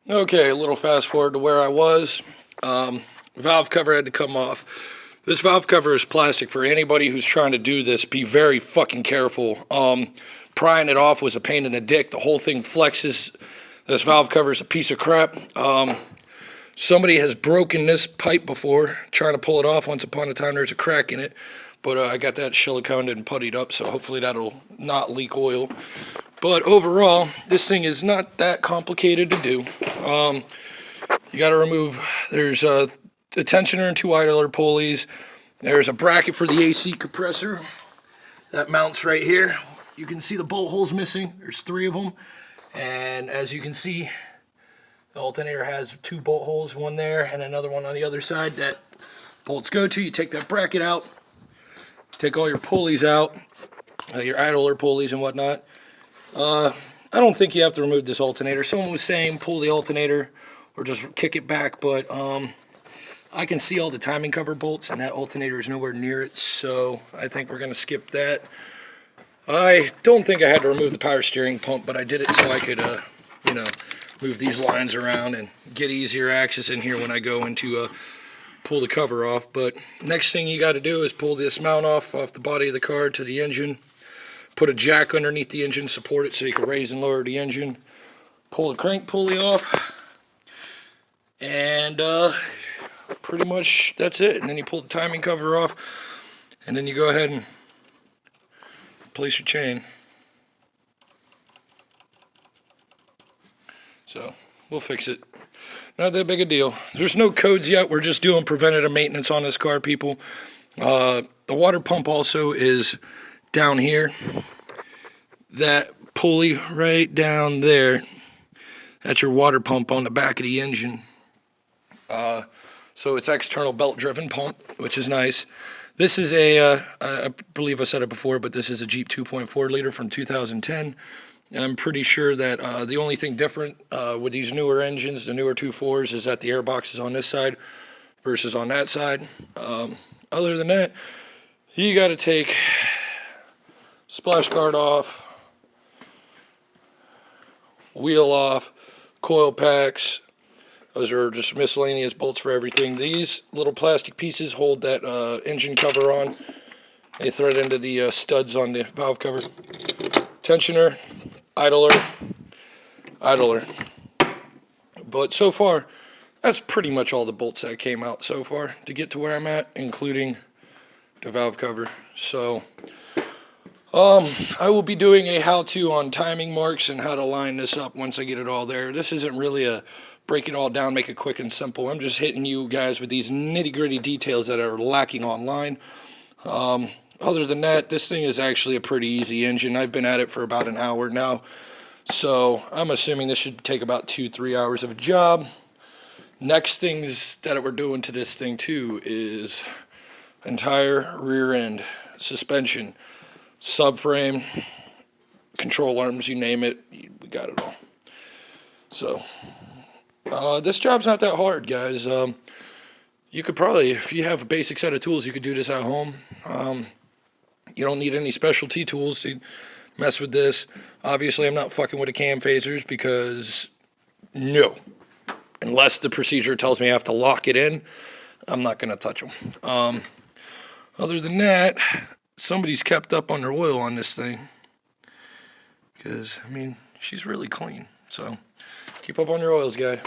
Okay, a little fast forward to where I was. Valve cover had to come off. This valve cover is plastic. For anybody who's trying to do this, be very fucking careful. Prying it off was a pain in the dick. The whole thing flexes. This valve cover is a piece of crap. Somebody has broken this pipe before, trying to pull it off. Once upon a time, there's a crack in it. But I got that siliconed and puttied up, so hopefully that'll not leak oil. But overall, this thing is not that complicated to do. You got to remove, there's a tensioner and two idler pulleys. There's a bracket for the AC compressor that mounts right here. You can see the bolt holes missing. There's 3 of them. And as you can see, the alternator has 2 bolt holes, one there and another one on the other side that bolts go to. You take that bracket out, take all your pulleys out, your idler pulleys and whatnot. I don't think you have to remove this alternator. Someone was saying pull the alternator or just kick it back, but I can see all the timing cover bolts and that alternator is nowhere near it, so I think we're going to skip that. I don't think I had to remove the power steering pump, but I did it so I could, move these lines around and get easier access in here when I go into pull the cover off. But next thing you got to do is pull this mount off the body of the car to the engine. Put a jack underneath the engine, support it so you can raise and lower the engine. Pull the crank pulley off. And pretty much that's it. And then you pull the timing cover off. And then you go ahead and place your chain. So we'll fix it. Not that big a deal. There's no codes yet. We're just doing preventative maintenance on this car, people. The water pump also is down here. That pulley right down there, that's your water pump on the back of the engine. So it's external belt driven pump, which is nice. This is I believe I said it before, but this is a Jeep 2.4 liter from 2010. I'm pretty sure that the only thing different with these newer engines, the newer 2.4s, is that the airbox is on this side versus on that side. Other than that, you got to take splash guard off, wheel off, coil packs. Those are just miscellaneous bolts for everything. These little plastic pieces hold that engine cover on. They thread into the studs on the valve cover. Tensioner, idler. But so far, that's pretty much all the bolts that came out so far to get to where I'm at, including the valve cover. So I will be doing a how-to on timing marks and how to line this up once I get it all there. This isn't really a break it all down, make it quick and simple. I'm just hitting you guys with these nitty-gritty details that are lacking online. Other than that, this thing is actually a pretty easy engine. I've been at it for about an hour now, so I'm assuming this should take about 2-3 hours of a job. Next things that we're doing to this thing too is entire rear end, suspension, subframe, control arms, you name it, we got it all. So this job's not that hard, guys. You could probably, if you have a basic set of tools, you could do this at home. You don't need any specialty tools to mess with this. Obviously, I'm not fucking with the cam phasers because no. Unless the procedure tells me I have to lock it in, I'm not going to touch them. Other than that, somebody's kept up on their oil on this thing. Because, I mean, she's really clean. So, keep up on your oils, guy.